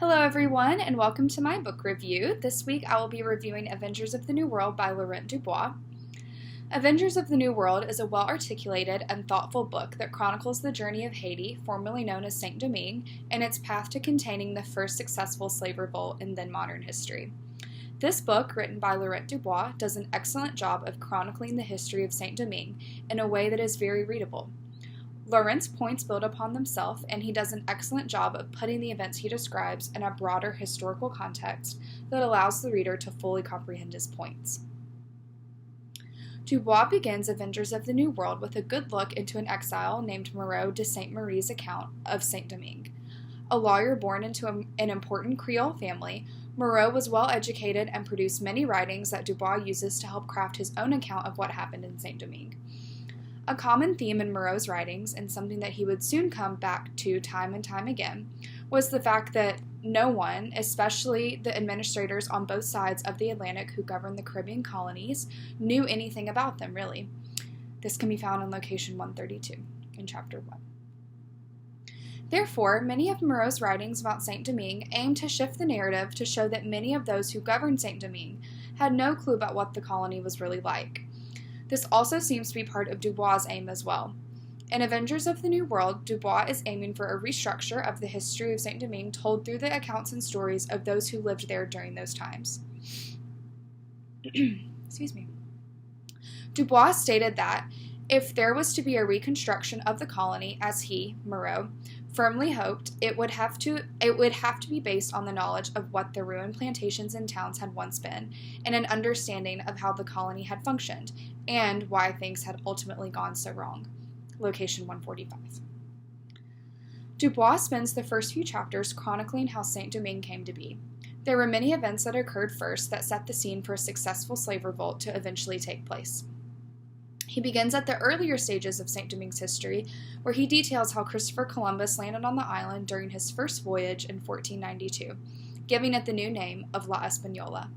Hello everyone, and welcome to my book review. This week I will be reviewing Avengers of the New World by Laurent Dubois. Avengers of the New World is a well-articulated and thoughtful book that chronicles the journey of Haiti, formerly known as Saint-Domingue, and its path to containing the first successful slave revolt in then-modern history. This book, written by Laurent Dubois, does an excellent job of chronicling the history of Saint-Domingue in a way that is very readable. Laurent's points build upon themselves, and he does an excellent job of putting the events he describes in a broader historical context that allows the reader to fully comprehend his points. Dubois begins Avengers of the New World with a good look into an exile named Moreau de Saint-Marie's account of Saint-Domingue. A lawyer born into an important Creole family, Moreau was well educated and produced many writings that Dubois uses to help craft his own account of what happened in Saint-Domingue. A common theme in Moreau's writings, and something that he would soon come back to time and time again, was the fact that no one, especially the administrators on both sides of the Atlantic who governed the Caribbean colonies, knew anything about them, really. This can be found in location 132 in Chapter 1. Therefore, many of Moreau's writings about Saint-Domingue aim to shift the narrative to show that many of those who governed Saint-Domingue had no clue about what the colony was really like. This also seems to be part of Dubois' aim as well. In Avengers of the New World, Dubois is aiming for a restructure of the history of Saint-Domingue told through the accounts and stories of those who lived there during those times. Excuse me. Dubois stated that if there was to be a reconstruction of the colony, as he, Moreau, firmly hoped, it would have to be based on the knowledge of what the ruined plantations and towns had once been, and an understanding of how the colony had functioned, and why things had ultimately gone so wrong. Location 145. Dubois spends the first few chapters chronicling how Saint-Domingue came to be. There were many events that occurred first that set the scene for a successful slave revolt to eventually take place. He begins at the earlier stages of Saint-Domingue's history, where he details how Christopher Columbus landed on the island during his first voyage in 1492, giving it the new name of La Española.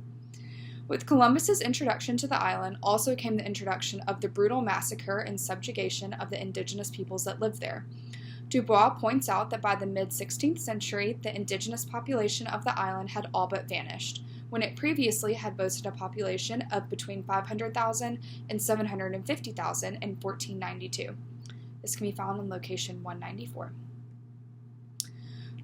With Columbus's introduction to the island also came the introduction of the brutal massacre and subjugation of the indigenous peoples that lived there. Dubois points out that by the mid-16th century, the indigenous population of the island had all but vanished, when it previously had boasted a population of between 500,000 and 750,000 in 1492. This can be found in location 194.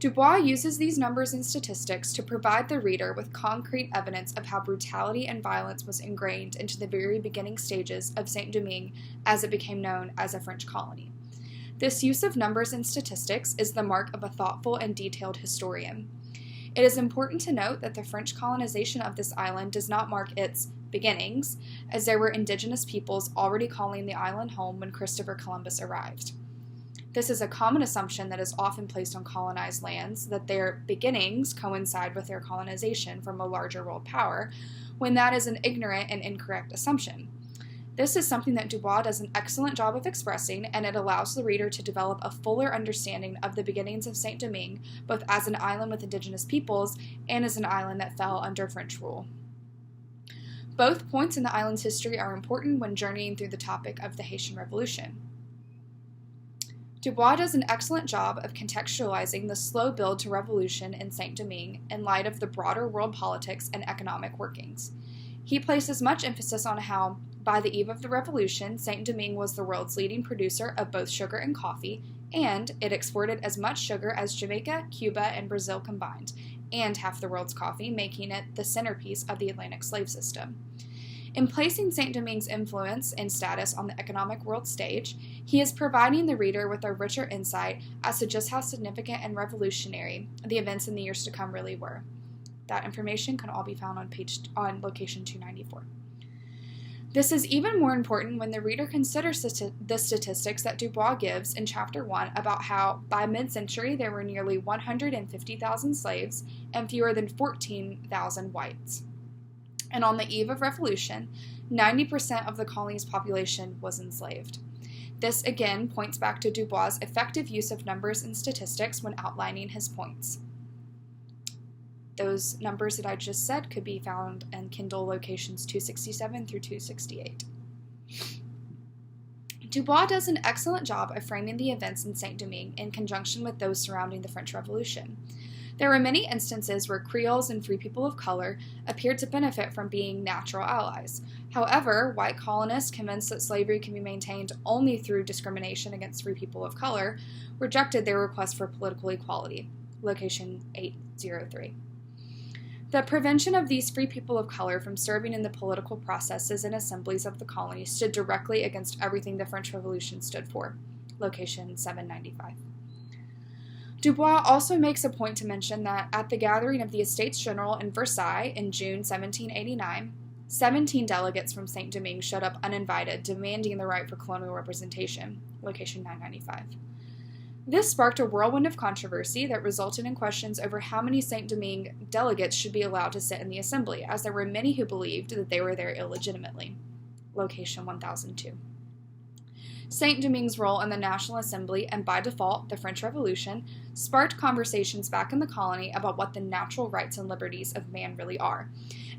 Dubois uses these numbers and statistics to provide the reader with concrete evidence of how brutality and violence was ingrained into the very beginning stages of Saint-Domingue as it became known as a French colony. This use of numbers and statistics is the mark of a thoughtful and detailed historian. It is important to note that the French colonization of this island does not mark its beginnings, as there were indigenous peoples already calling the island home when Christopher Columbus arrived. This is a common assumption that is often placed on colonized lands, that their beginnings coincide with their colonization from a larger world power, when that is an ignorant and incorrect assumption. This is something that Dubois does an excellent job of expressing, and it allows the reader to develop a fuller understanding of the beginnings of Saint-Domingue, both as an island with indigenous peoples and as an island that fell under French rule. Both points in the island's history are important when journeying through the topic of the Haitian Revolution. Dubois does an excellent job of contextualizing the slow build to revolution in Saint-Domingue in light of the broader world politics and economic workings. He places much emphasis on how, by the eve of the revolution, Saint-Domingue was the world's leading producer of both sugar and coffee, and it exported as much sugar as Jamaica, Cuba, and Brazil combined, and half the world's coffee, making it the centerpiece of the Atlantic slave system. In placing Saint-Domingue's influence and status on the economic world stage, he is providing the reader with a richer insight as to just how significant and revolutionary the events in the years to come really were. That information can all be found on location 294. This is even more important when the reader considers the statistics that Dubois gives in Chapter 1 about how, by mid-century, there were nearly 150,000 slaves and fewer than 14,000 whites. And on the eve of revolution, 90% of the colony's population was enslaved. This again points back to Dubois' effective use of numbers and statistics when outlining his points. Those numbers that I just said could be found in Kindle locations 267 through 268. Dubois does an excellent job of framing the events in Saint-Domingue in conjunction with those surrounding the French Revolution. There were many instances where Creoles and free people of color appeared to benefit from being natural allies. However, white colonists, convinced that slavery can be maintained only through discrimination against free people of color, rejected their request for political equality. Location 803. The prevention of these free people of color from serving in the political processes and assemblies of the colony stood directly against everything the French Revolution stood for. Location 795. Dubois also makes a point to mention that at the gathering of the Estates General in Versailles in June 1789, 17 delegates from Saint-Domingue showed up uninvited, demanding the right for colonial representation. Location 995. This sparked a whirlwind of controversy that resulted in questions over how many Saint-Domingue delegates should be allowed to sit in the assembly, as there were many who believed that they were there illegitimately. Location 1002. Saint-Domingue's role in the National Assembly, and by default, the French Revolution, sparked conversations back in the colony about what the natural rights and liberties of man really are,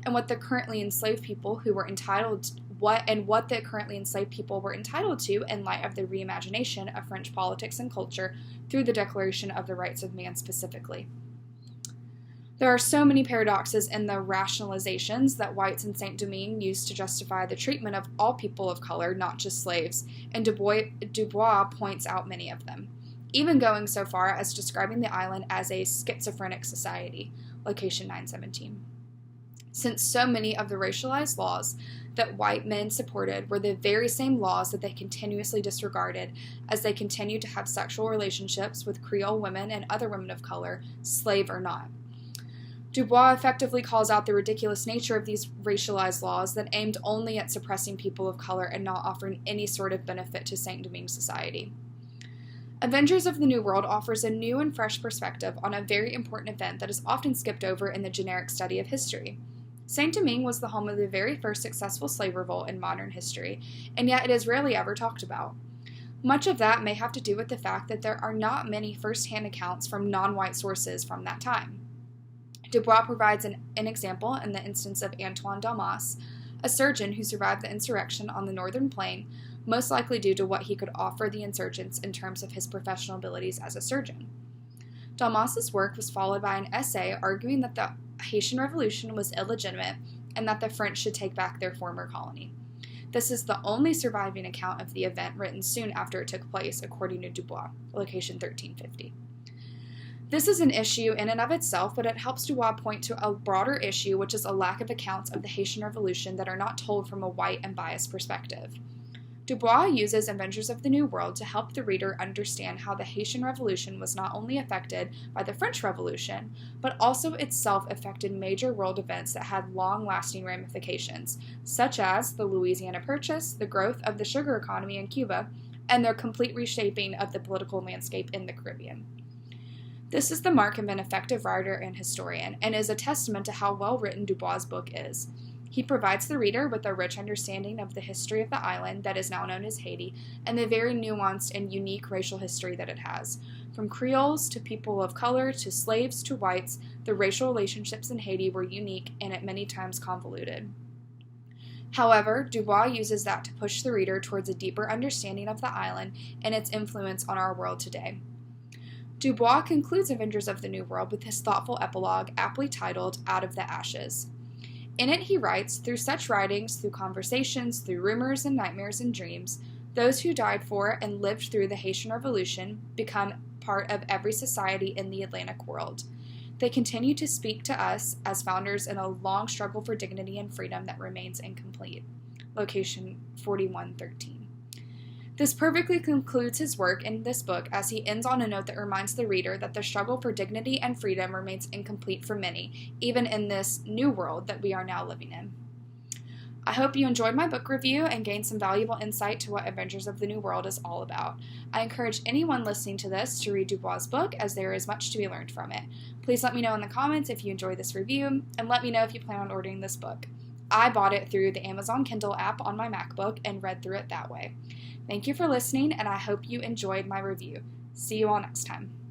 and what the currently enslaved people who were entitled what the currently enslaved people were entitled to in light of the reimagination of French politics and culture through the Declaration of the Rights of Man specifically. There are so many paradoxes in the rationalizations that whites in Saint-Domingue used to justify the treatment of all people of color, not just slaves, and Dubois points out many of them, even going so far as describing the island as a schizophrenic society. Location 917. Since so many of the racialized laws that white men supported were the very same laws that they continuously disregarded as they continued to have sexual relationships with Creole women and other women of color, slave or not. Dubois effectively calls out the ridiculous nature of these racialized laws that aimed only at suppressing people of color and not offering any sort of benefit to Saint-Domingue society. Avengers of the New World offers a new and fresh perspective on a very important event that is often skipped over in the generic study of history. Saint-Domingue was the home of the very first successful slave revolt in modern history, and yet it is rarely ever talked about. Much of that may have to do with the fact that there are not many first-hand accounts from non-white sources from that time. Dubois provides an example in the instance of Antoine Damas, a surgeon who survived the insurrection on the Northern Plain, most likely due to what he could offer the insurgents in terms of his professional abilities as a surgeon. Damas's work was followed by an essay arguing that the Haitian Revolution was illegitimate and that the French should take back their former colony. This is the only surviving account of the event written soon after it took place, according to Dubois, location 1350. This is an issue in and of itself, but it helps Dubois point to a broader issue, which is a lack of accounts of the Haitian Revolution that are not told from a white and biased perspective. Dubois uses Avengers of the New World to help the reader understand how the Haitian Revolution was not only affected by the French Revolution, but also itself affected major world events that had long-lasting ramifications, such as the Louisiana Purchase, the growth of the sugar economy in Cuba, and their complete reshaping of the political landscape in the Caribbean. This is the mark of an effective writer and historian, and is a testament to how well-written Dubois' book is. He provides the reader with a rich understanding of the history of the island that is now known as Haiti, and the very nuanced and unique racial history that it has. From Creoles to people of color to slaves to whites, the racial relationships in Haiti were unique and at many times convoluted. However, Dubois uses that to push the reader towards a deeper understanding of the island and its influence on our world today. Dubois concludes Avengers of the New World with his thoughtful epilogue, aptly titled Out of the Ashes. In it he writes, through such writings, through conversations, through rumors and nightmares and dreams, those who died for and lived through the Haitian Revolution become part of every society in the Atlantic world. They continue to speak to us as founders in a long struggle for dignity and freedom that remains incomplete. Location 4113. This perfectly concludes his work in this book as he ends on a note that reminds the reader that the struggle for dignity and freedom remains incomplete for many, even in this new world that we are now living in. I hope you enjoyed my book review and gained some valuable insight to what Avengers of the New World is all about. I encourage anyone listening to this to read Dubois' book, as there is much to be learned from it. Please let me know in the comments if you enjoyed this review, and let me know if you plan on ordering this book. I bought it through the Amazon Kindle app on my MacBook and read through it that way. Thank you for listening, and I hope you enjoyed my review. See you all next time.